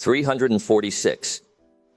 346.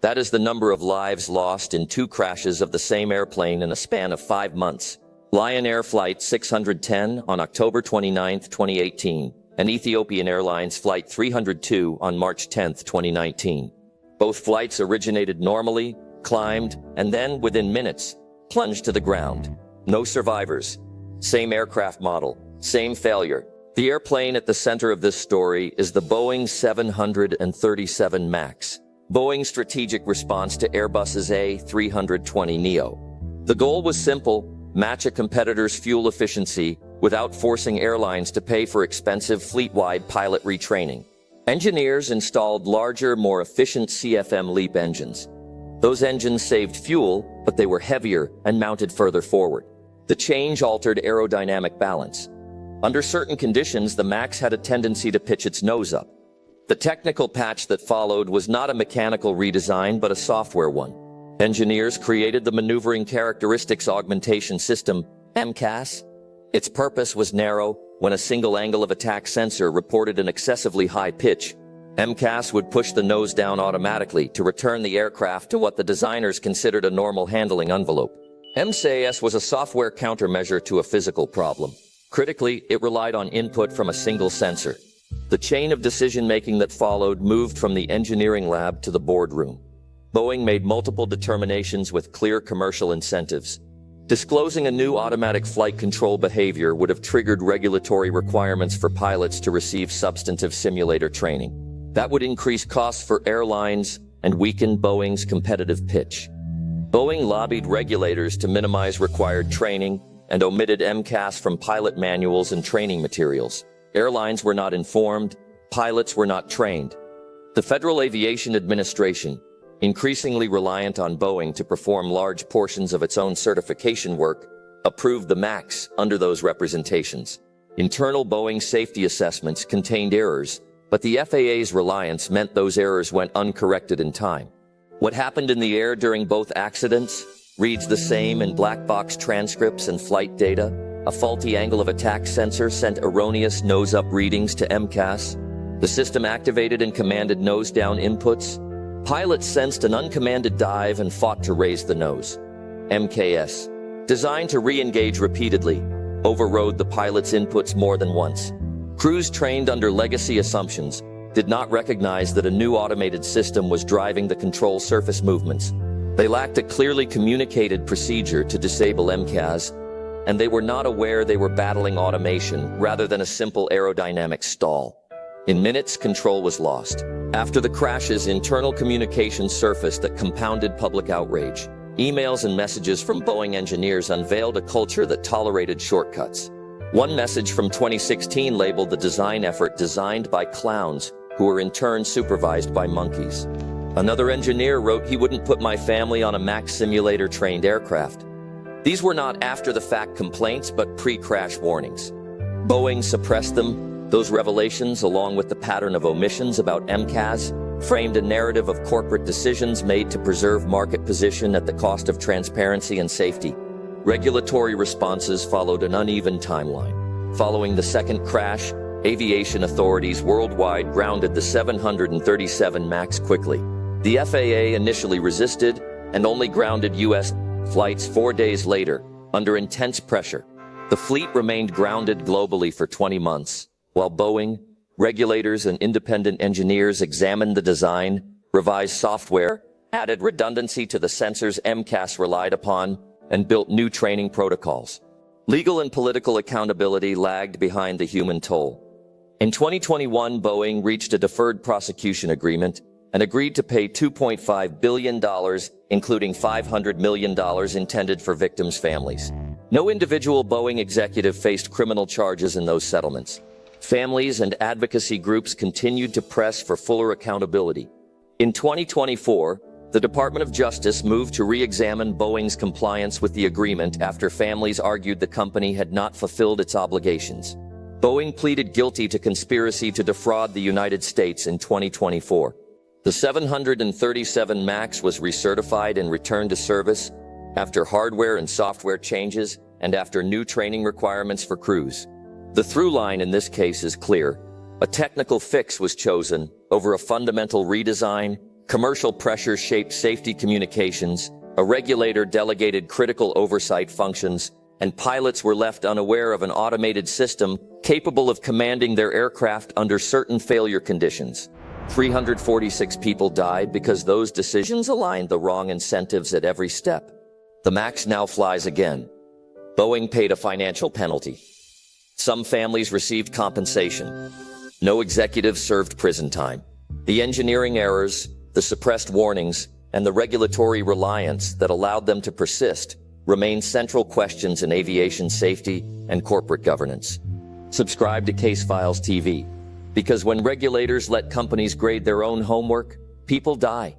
That is the number of lives lost in 2 crashes of the same airplane in a span of 5 months. Lion Air Flight 610 on October 29, 2018, and Ethiopian Airlines Flight 302 on March 10, 2019. Both flights originated normally, climbed, and then, within minutes, plunged to the ground. No survivors. Same aircraft model. Same failure. The airplane at the center of this story is the Boeing 737 MAX, Boeing's strategic response to Airbus's A320neo. The goal was simple: match a competitor's fuel efficiency without forcing airlines to pay for expensive fleet-wide pilot retraining. Engineers installed larger, more efficient CFM LEAP engines. Those engines saved fuel, but they were heavier and mounted further forward. The change altered aerodynamic balance. Under certain conditions, the MAX had a tendency to pitch its nose up. The technical patch that followed was not a mechanical redesign, but a software one. Engineers created the Maneuvering Characteristics Augmentation System, MCAS. Its purpose was narrow. When a single angle of attack sensor reported an excessively high pitch, MCAS would push the nose down automatically to return the aircraft to what the designers considered a normal handling envelope. MCAS was a software countermeasure to a physical problem. Critically, it relied on input from a single sensor. The chain of decision-making that followed moved from the engineering lab to the boardroom. Boeing made multiple determinations with clear commercial incentives. Disclosing a new automatic flight control behavior would have triggered regulatory requirements for pilots to receive substantive simulator training. That would increase costs for airlines and weaken Boeing's competitive pitch. Boeing lobbied regulators to minimize required training and omitted MCAS from pilot manuals and training materials. Airlines were not informed, pilots were not trained. The Federal Aviation Administration, increasingly reliant on Boeing to perform large portions of its own certification work, approved the MAX under those representations. Internal Boeing safety assessments contained errors, but the FAA's reliance meant those errors went uncorrected in time. What happened in the air during both accidents reads the same in black box transcripts and flight data. A faulty angle of attack sensor sent erroneous nose-up readings to MCAS. The system activated and commanded nose-down inputs. Pilots sensed an uncommanded dive and fought to raise the nose. MCAS, designed to re-engage repeatedly, overrode the pilot's inputs more than once. Crews trained under legacy assumptions did not recognize that a new automated system was driving the control surface movements. They lacked a clearly communicated procedure to disable MCAS, and they were not aware they were battling automation rather than a simple aerodynamic stall. In minutes, control was lost. After the crashes, internal communication surfaced that compounded public outrage. Emails and messages from Boeing engineers unveiled a culture that tolerated shortcuts. One message from 2016 labeled the design effort "designed by clowns who were in turn supervised by monkeys." Another engineer wrote he wouldn't put my family on a MAX simulator-trained aircraft. These were not after-the-fact complaints, but pre-crash warnings. Boeing suppressed them. Those revelations, along with the pattern of omissions about MCAS, framed a narrative of corporate decisions made to preserve market position at the cost of transparency and safety. Regulatory responses followed an uneven timeline. Following the second crash, aviation authorities worldwide grounded the 737 MAX quickly. The FAA initially resisted and only grounded U.S. flights 4 days later, under intense pressure. The fleet remained grounded globally for 20 months, while Boeing, regulators, and independent engineers examined the design, revised software, added redundancy to the sensors MCAS relied upon, and built new training protocols. Legal and political accountability lagged behind the human toll. In 2021, Boeing reached a deferred prosecution agreement and agreed to pay $2.5 billion, including $500 million intended for victims' families. No individual Boeing executive faced criminal charges in those settlements. Families and advocacy groups continued to press for fuller accountability. In 2024, the Department of Justice moved to re-examine Boeing's compliance with the agreement after families argued the company had not fulfilled its obligations. Boeing pleaded guilty to conspiracy to defraud the United States in 2024. The 737 MAX was recertified and returned to service after hardware and software changes and after new training requirements for crews. The through line in this case is clear. A technical fix was chosen over a fundamental redesign. Commercial pressure shaped safety communications. A regulator delegated critical oversight functions, and pilots were left unaware of an automated system capable of commanding their aircraft under certain failure conditions. 346 people died because those decisions aligned the wrong incentives at every step. The MAX now flies again. Boeing paid a financial penalty. Some families received compensation. No executives served prison time. The engineering errors, the suppressed warnings, and the regulatory reliance that allowed them to persist remain central questions in aviation safety and corporate governance. Subscribe to Case Files TV, because when regulators let companies grade their own homework, people die.